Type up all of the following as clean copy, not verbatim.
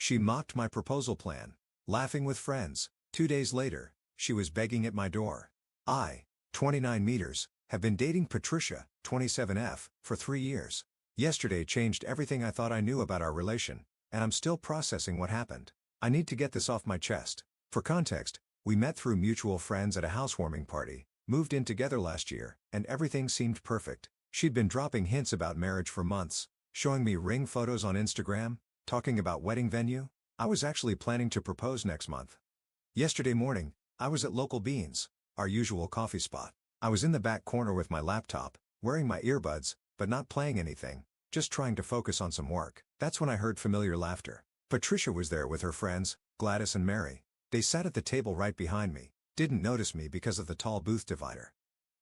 She mocked my proposal plan, laughing with friends. 2 days later, she was begging at my door. I, 29 meters, have been dating Patricia, 27F, for 3 years. Yesterday changed everything I thought I knew about our relation, and I'm still processing what happened. I need to get this off my chest. For context, we met through mutual friends at a housewarming party, moved in together last year, and everything seemed perfect. She'd been dropping hints about marriage for months, showing me ring photos on Instagram, talking about wedding venue. I was actually planning to propose next month. Yesterday morning, I was at Local Beans, our usual coffee spot. I was in the back corner with my laptop, wearing my earbuds, but not playing anything, just trying to focus on some work. That's when I heard familiar laughter. Patricia was there with her friends, Gladys and Mary. They sat at the table right behind me, didn't notice me because of the tall booth divider.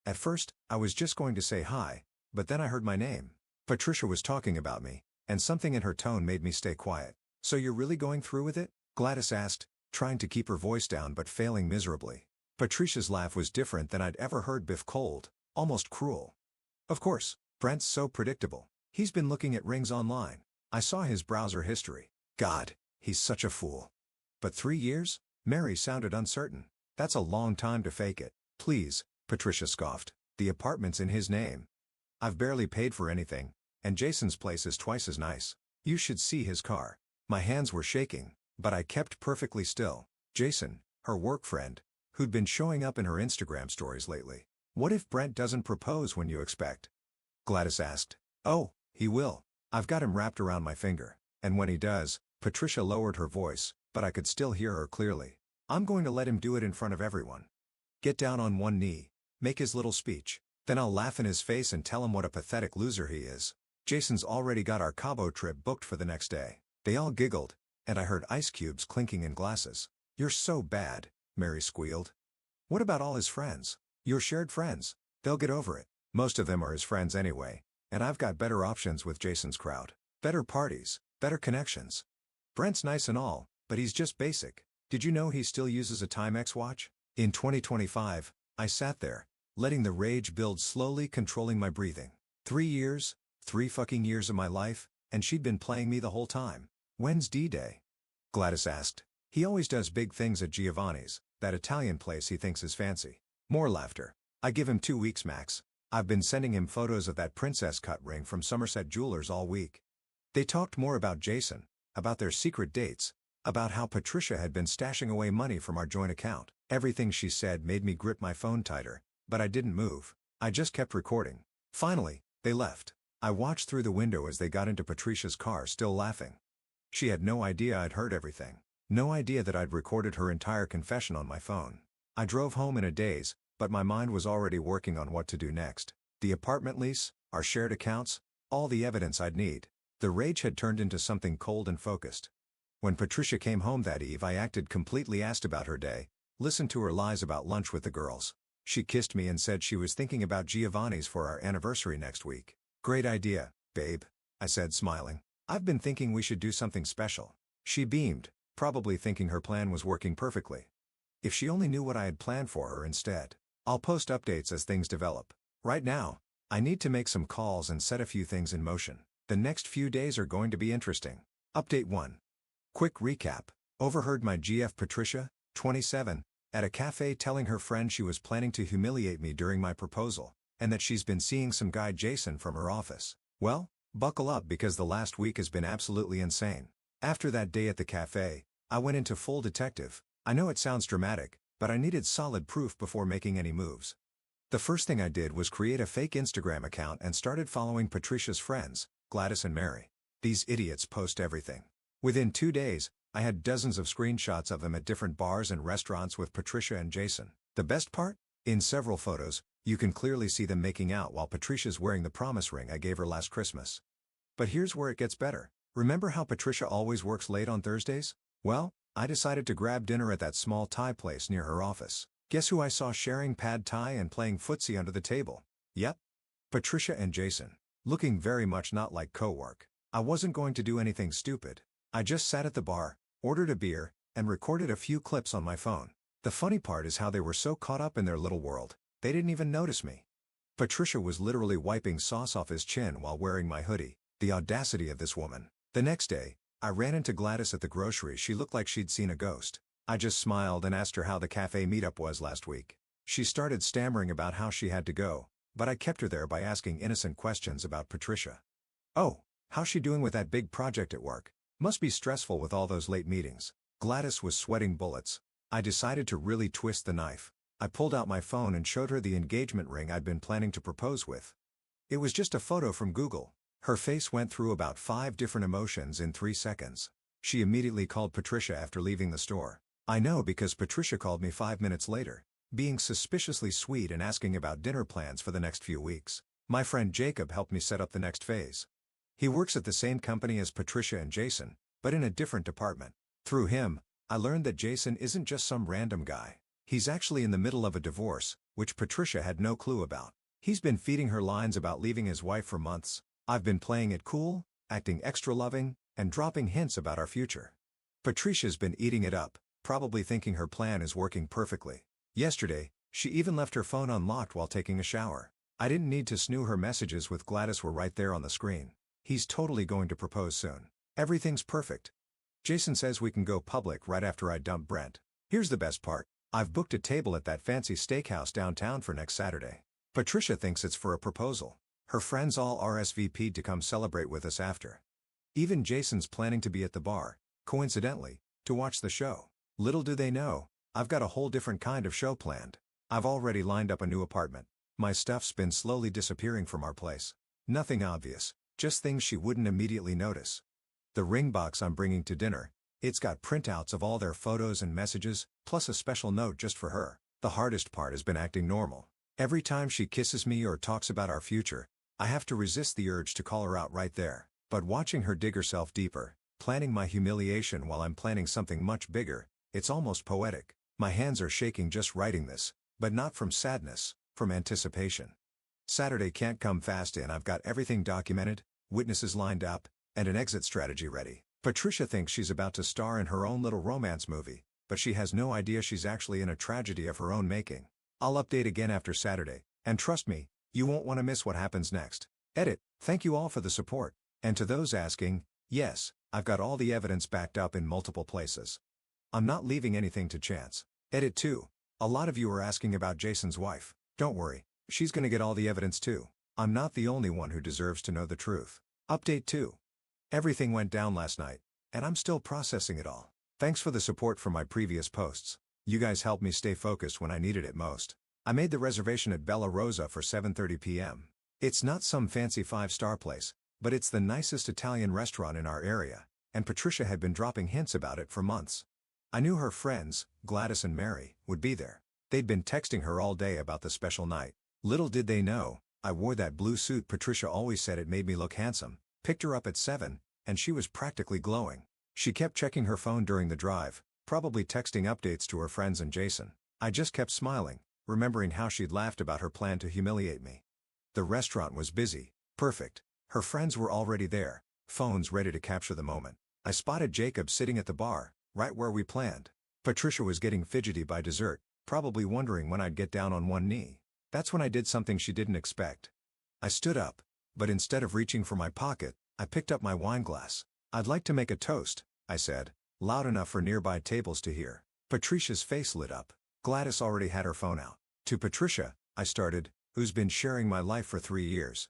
At first, I was just going to say hi, but then I heard my name. Patricia was talking about me, and something in her tone made me stay quiet. "So you're really going through with it?" Gladys asked, trying to keep her voice down but failing miserably. Patricia's laugh was different than I'd ever heard before, cold, almost cruel. "Of course, Brent's so predictable. He's been looking at rings online. I saw his browser history. God, he's such a fool." "But 3 years?" Mary sounded uncertain. "That's a long time to fake it." "Please," Patricia scoffed. "The apartment's in his name. I've barely paid for anything, and Jason's place is twice as nice. You should see his car." My hands were shaking, but I kept perfectly still. Jason, her work friend, who'd been showing up in her Instagram stories lately. "What if Brent doesn't propose when you expect?" Gladys asked. "Oh, he will. I've got him wrapped around my finger. And when he does," Patricia lowered her voice, but I could still hear her clearly, "I'm going to let him do it in front of everyone. Get down on one knee, make his little speech. Then I'll laugh in his face and tell him what a pathetic loser he is. Jason's already got our Cabo trip booked for the next day." They all giggled, and I heard ice cubes clinking in glasses. "You're so bad," Mary squealed. "What about all his friends? Your shared friends? They'll get over it. Most of them are his friends anyway, and I've got better options with Jason's crowd. Better parties, better connections. Brent's nice and all, but he's just basic. Did you know he still uses a Timex watch?" In 2025, I sat there, letting the rage build slowly, controlling my breathing. 3 years, 3 fucking years of my life, and she'd been playing me the whole time. "When's D-Day?" Gladys asked. "He always does big things at Giovanni's, that Italian place he thinks is fancy." More laughter. "I give him 2 weeks max. I've been sending him photos of that princess cut ring from Somerset Jewelers all week." They talked more about Jason, about their secret dates, about how Patricia had been stashing away money from our joint account. Everything she said made me grip my phone tighter, but I didn't move. I just kept recording. Finally, they left. I watched through the window as they got into Patricia's car, still laughing. She had no idea I'd heard everything. No idea that I'd recorded her entire confession on my phone. I drove home in a daze, but my mind was already working on what to do next. The apartment lease, our shared accounts, all the evidence I'd need. The rage had turned into something cold and focused. When Patricia came home that eve, I acted completely, asked about her day, listened to her lies about lunch with the girls. She kissed me and said she was thinking about Giovanni's for our anniversary next week. "Great idea, babe," I said, smiling. "I've been thinking we should do something special." She beamed, probably thinking her plan was working perfectly. If she only knew what I had planned for her instead. "I'll post updates as things develop. Right now, I need to make some calls and set a few things in motion. The next few days are going to be interesting." Update 1. Quick recap. Overheard my GF Patricia, 27, at a cafe telling her friend she was planning to humiliate me during my proposal, and that she's been seeing some guy Jason from her office. Well, buckle up because the last week has been absolutely insane. After that day at the cafe, I went into full detective. I know it sounds dramatic, but I needed solid proof before making any moves. The first thing I did was create a fake Instagram account and started following Patricia's friends, Gladys and Mary. These idiots post everything. Within 2 days, I had dozens of screenshots of them at different bars and restaurants with Patricia and Jason. The best part? In several photos, you can clearly see them making out while Patricia's wearing the promise ring I gave her last Christmas. But here's where it gets better. Remember how Patricia always works late on Thursdays? Well, I decided to grab dinner at that small Thai place near her office. Guess who I saw sharing pad Thai and playing footsie under the table? Yep. Patricia and Jason. Looking very much not like co-work. I wasn't going to do anything stupid. I just sat at the bar, ordered a beer, and recorded a few clips on my phone. The funny part is how they were so caught up in their little world, they didn't even notice me. Patricia was literally wiping sauce off his chin while wearing my hoodie. The audacity of this woman. The next day, I ran into Gladys at the grocery. She looked like she'd seen a ghost. I just smiled and asked her how the cafe meetup was last week. She started stammering about how she had to go, but I kept her there by asking innocent questions about Patricia. "Oh, how's she doing with that big project at work? Must be stressful with all those late meetings." Gladys was sweating bullets. I decided to really twist the knife. I pulled out my phone and showed her the engagement ring I'd been planning to propose with. It was just a photo from Google. Her face went through about 5 different emotions in 3 seconds. She immediately called Patricia after leaving the store. I know because Patricia called me 5 minutes later, being suspiciously sweet and asking about dinner plans for the next few weeks. My friend Jacob helped me set up the next phase. He works at the same company as Patricia and Jason, but in a different department. Through him, I learned that Jason isn't just some random guy. He's actually in the middle of a divorce, which Patricia had no clue about. He's been feeding her lines about leaving his wife for months. I've been playing it cool, acting extra loving, and dropping hints about our future. Patricia's been eating it up, probably thinking her plan is working perfectly. Yesterday, she even left her phone unlocked while taking a shower. I didn't need to snoo. Her messages with Gladys were right there on the screen. He's totally going to propose soon. Everything's perfect. Jason says we can go public right after I dump Brent. Here's the best part. I've booked a table at that fancy steakhouse downtown for next Saturday. Patricia thinks it's for a proposal. Her friends all RSVP'd to come celebrate with us after. Even Jason's planning to be at the bar, coincidentally, to watch the show. Little do they know, I've got a whole different kind of show planned. I've already lined up a new apartment. My stuff's been slowly disappearing from our place. Nothing obvious, just things she wouldn't immediately notice. The ring box I'm bringing to dinner, it's got printouts of all their photos and messages, plus a special note just for her. The hardest part has been acting normal. Every time she kisses me or talks about our future, I have to resist the urge to call her out right there. But watching her dig herself deeper, planning my humiliation while I'm planning something much bigger, it's almost poetic. My hands are shaking just writing this, but not from sadness, from anticipation. Saturday can't come fast and I've got everything documented, witnesses lined up, and an exit strategy ready. Patricia thinks she's about to star in her own little romance movie, but she has no idea she's actually in a tragedy of her own making. I'll update again after Saturday, and trust me, you won't want to miss what happens next. Edit. Thank you all for the support. And to those asking, yes, I've got all the evidence backed up in multiple places. I'm not leaving anything to chance. Edit 2. A lot of you are asking about Jason's wife. Don't worry, she's gonna get all the evidence too. I'm not the only one who deserves to know the truth. Update 2. Everything went down last night, and I'm still processing it all. Thanks for the support from my previous posts. You guys helped me stay focused when I needed it most. I made the reservation at Bella Rosa for 7:30 p.m. It's not some fancy 5-star place, but it's the nicest Italian restaurant in our area, and Patricia had been dropping hints about it for months. I knew her friends, Gladys and Mary, would be there. They'd been texting her all day about the special night. Little did they know, I wore that blue suit Patricia always said it made me look handsome, picked her up at 7, and she was practically glowing. She kept checking her phone during the drive, probably texting updates to her friends and Jason. I just kept smiling, remembering how she'd laughed about her plan to humiliate me. The restaurant was busy, perfect. Her friends were already there, phones ready to capture the moment. I spotted Jacob sitting at the bar, right where we planned. Patricia was getting fidgety by dessert, probably wondering when I'd get down on one knee. That's when I did something she didn't expect. I stood up, but instead of reaching for my pocket, I picked up my wine glass. "I'd like to make a toast," I said, loud enough for nearby tables to hear. Patricia's face lit up. Gladys already had her phone out. "To Patricia," I started, "who's been sharing my life for 3 years."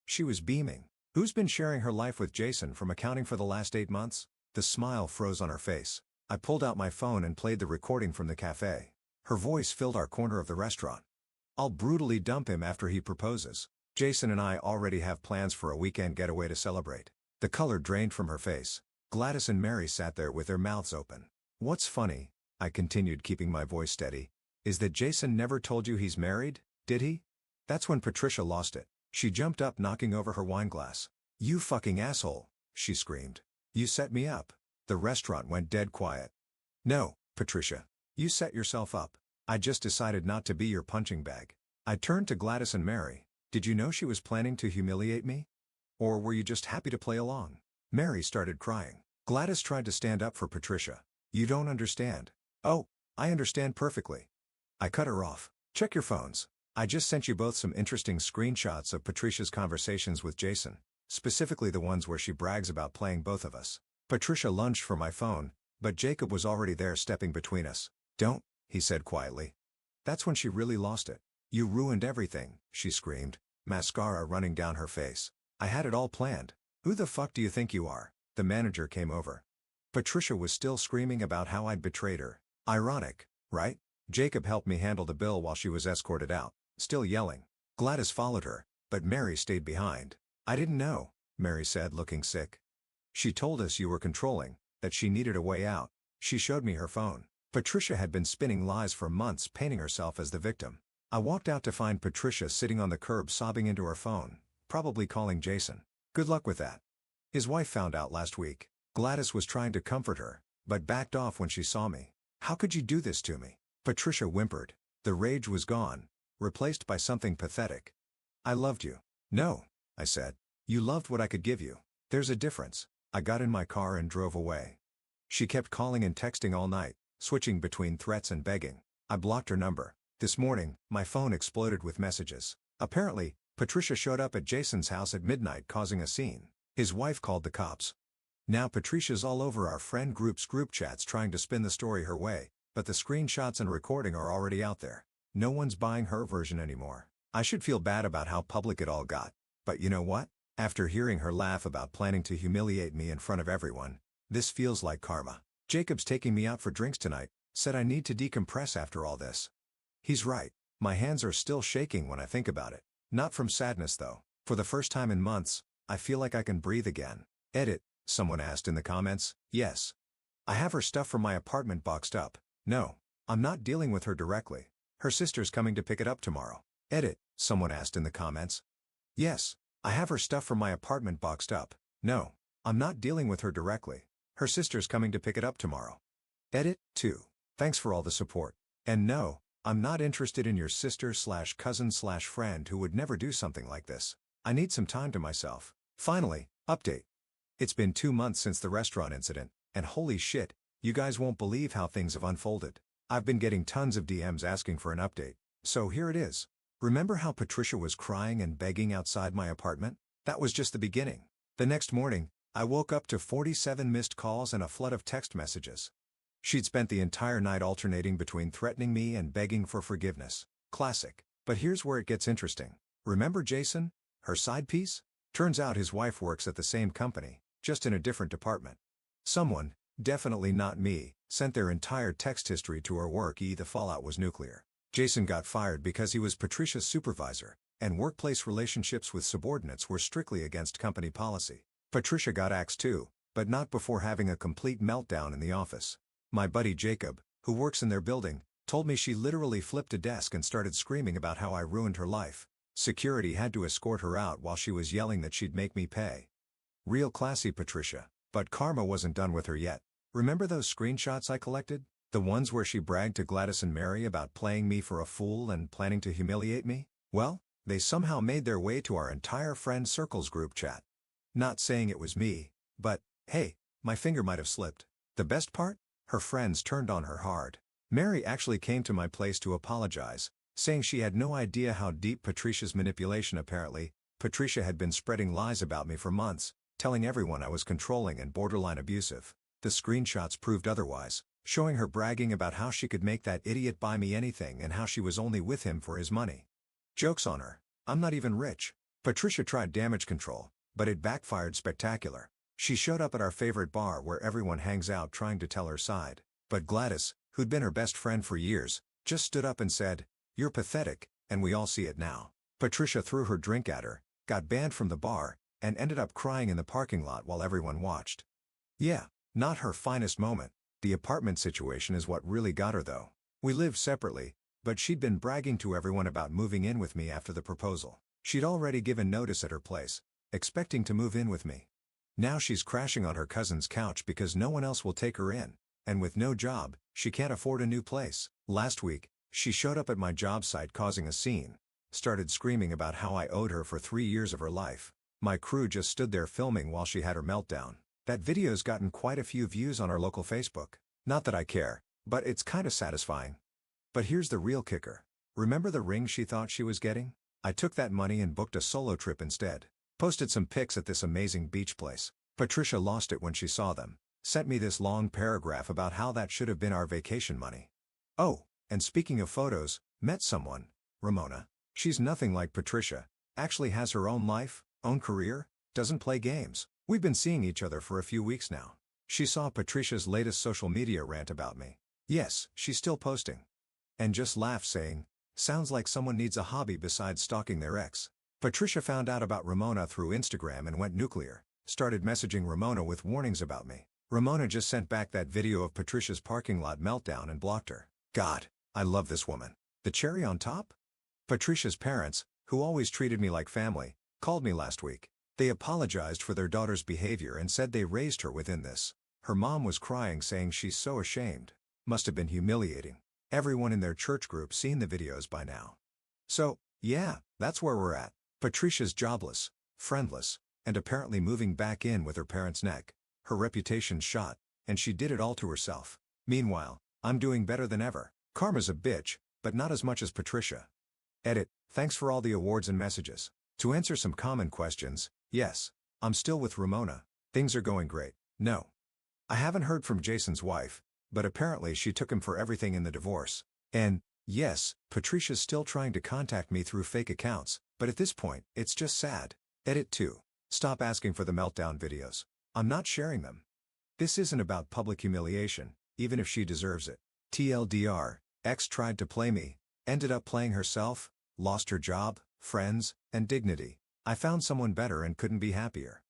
She was beaming. "Who's been sharing her life with Jason from accounting for the last 8 months? The smile froze on her face. I pulled out my phone and played the recording from the cafe. Her voice filled our corner of the restaurant. "I'll brutally dump him after he proposes. Jason and I already have plans for a weekend getaway to celebrate." The color drained from her face. Gladys and Mary sat there with their mouths open. "What's funny," I continued, keeping my voice steady, "is that Jason never told you he's married, did he?" That's when Patricia lost it. She jumped up, knocking over her wine glass. "You fucking asshole," she screamed. "You set me up." The restaurant went dead quiet. "No, Patricia. You set yourself up. I just decided not to be your punching bag." I turned to Gladys and Mary. "Did you know she was planning to humiliate me? Or were you just happy to play along?" Mary started crying. Gladys tried to stand up for Patricia. "You don't understand." "Oh, I understand perfectly." I cut her off. "Check your phones. I just sent you both some interesting screenshots of Patricia's conversations with Jason, specifically the ones where she brags about playing both of us." Patricia lunged for my phone, but Jacob was already there stepping between us. "Don't," he said quietly. That's when she really lost it. "You ruined everything," she screamed, mascara running down her face. "I had it all planned. Who the fuck do you think you are?" The manager came over. Patricia was still screaming about how I'd betrayed her. Ironic, right? Jacob helped me handle the bill while she was escorted out, still yelling. Gladys followed her, but Mary stayed behind. "I didn't know," Mary said, looking sick. "She told us you were controlling, that she needed a way out." She showed me her phone. Patricia had been spinning lies for months, painting herself as the victim. I walked out to find Patricia sitting on the curb sobbing into her phone, probably calling Jason. Good luck with that. His wife found out last week. Gladys was trying to comfort her, but backed off when she saw me. "How could you do this to me?" Patricia whimpered. The rage was gone, replaced by something pathetic. "I loved you." "No," I said. "You loved what I could give you. There's a difference." I got in my car and drove away. She kept calling and texting all night, switching between threats and begging. I blocked her number. This morning, my phone exploded with messages. Apparently, Patricia showed up at Jason's house at midnight causing a scene. His wife called the cops. Now Patricia's all over our friend group's group chats trying to spin the story her way, but the screenshots and recording are already out there. No one's buying her version anymore. I should feel bad about how public it all got. But you know what? After hearing her laugh about planning to humiliate me in front of everyone, this feels like karma. Jacob's taking me out for drinks tonight, said I need to decompress after all this. He's right. My hands are still shaking when I think about it. Not from sadness though. For the first time in months, I feel like I can breathe again. Edit, someone asked in the comments. Yes. I have her stuff from my apartment boxed up. No. I'm not dealing with her directly. Her sister's coming to pick it up tomorrow. Edit, someone asked in the comments. Yes. I have her stuff from my apartment boxed up. No. I'm not dealing with her directly. Her sister's coming to pick it up tomorrow. Edit, 2. Thanks for all the support. And no, I'm not interested in your sister/cousin/friend who would never do something like this. I need some time to myself. Finally, update. It's been 2 months since the restaurant incident, and holy shit, you guys won't believe how things have unfolded. I've been getting tons of DMs asking for an update. So here it is. Remember how Patricia was crying and begging outside my apartment? That was just the beginning. The next morning, I woke up to 47 missed calls and a flood of text messages. She'd spent the entire night alternating between threatening me and begging for forgiveness. Classic. But here's where it gets interesting. Remember Jason? Her side piece? Turns out his wife works at the same company, just in a different department. Someone, definitely not me, sent their entire text history to her work. The fallout was nuclear. Jason got fired because he was Patricia's supervisor, and workplace relationships with subordinates were strictly against company policy. Patricia got axed too, but not before having a complete meltdown in the office. My buddy Jacob, who works in their building, told me she literally flipped a desk and started screaming about how I ruined her life. Security had to escort her out while she was yelling that she'd make me pay. Real classy Patricia. But karma wasn't done with her yet. Remember those screenshots I collected? The ones where she bragged to Gladys and Mary about playing me for a fool and planning to humiliate me? Well, they somehow made their way to our entire friend circle's group chat. Not saying it was me, but, hey, my finger might have slipped. The best part? Her friends turned on her hard. Mary actually came to my place to apologize, saying she had no idea how deep Patricia's manipulation. Apparently, Patricia had been spreading lies about me for months, telling everyone I was controlling and borderline abusive. The screenshots proved otherwise, showing her bragging about how she could make that idiot buy me anything and how she was only with him for his money. Joke's on her. I'm not even rich. Patricia tried damage control, but it backfired spectacular. She showed up at our favorite bar where everyone hangs out trying to tell her side. But Gladys, who'd been her best friend for years, just stood up and said, "You're pathetic," and we all see it now. Patricia threw her drink at her, got banned from the bar, and ended up crying in the parking lot while everyone watched. Yeah, not her finest moment. The apartment situation is what really got her though. We lived separately, but she'd been bragging to everyone about moving in with me after the proposal. She'd already given notice at her place, expecting to move in with me. Now she's crashing on her cousin's couch because no one else will take her in, and with no job, she can't afford a new place. Last week, she showed up at my job site causing a scene, started screaming about how I owed her for 3 years of her life. My crew just stood there filming while she had her meltdown. That video's gotten quite a few views on our local Facebook. Not that I care, but it's kinda satisfying. But here's the real kicker. Remember the ring she thought she was getting? I took that money and booked a solo trip instead. Posted some pics at this amazing beach place. Patricia lost it when she saw them. Sent me this long paragraph about how that should have been our vacation money. Oh, and speaking of photos, met someone, Ramona. She's nothing like Patricia, actually has her own life, own career, doesn't play games. We've been seeing each other for a few weeks now. She saw Patricia's latest social media rant about me. Yes, she's still posting. And just laughed saying, sounds like someone needs a hobby besides stalking their ex. Patricia found out about Ramona through Instagram and went nuclear, started messaging Ramona with warnings about me. Ramona just sent back that video of Patricia's parking lot meltdown and blocked her. God, I love this woman. The cherry on top? Patricia's parents, who always treated me like family, called me last week. They apologized for their daughter's behavior and said they raised her within this. Her mom was crying saying she's so ashamed. Must have been humiliating. Everyone in their church group seen the videos by now. So, yeah, that's where we're at. Patricia's jobless, friendless, and apparently moving back in with her parents' neck. Her reputation's shot, and she did it all to herself. Meanwhile, I'm doing better than ever. Karma's a bitch, but not as much as Patricia. Edit, thanks for all the awards and messages. To answer some common questions, yes, I'm still with Ramona. Things are going great. No. I haven't heard from Jason's wife, but apparently she took him for everything in the divorce. And, yes, Patricia's still trying to contact me through fake accounts, but at this point, it's just sad. Edit 2. Stop asking for the meltdown videos. I'm not sharing them. This isn't about public humiliation, even if she deserves it. TLDR, ex tried to play me, ended up playing herself, lost her job, friends, and dignity. I found someone better and couldn't be happier.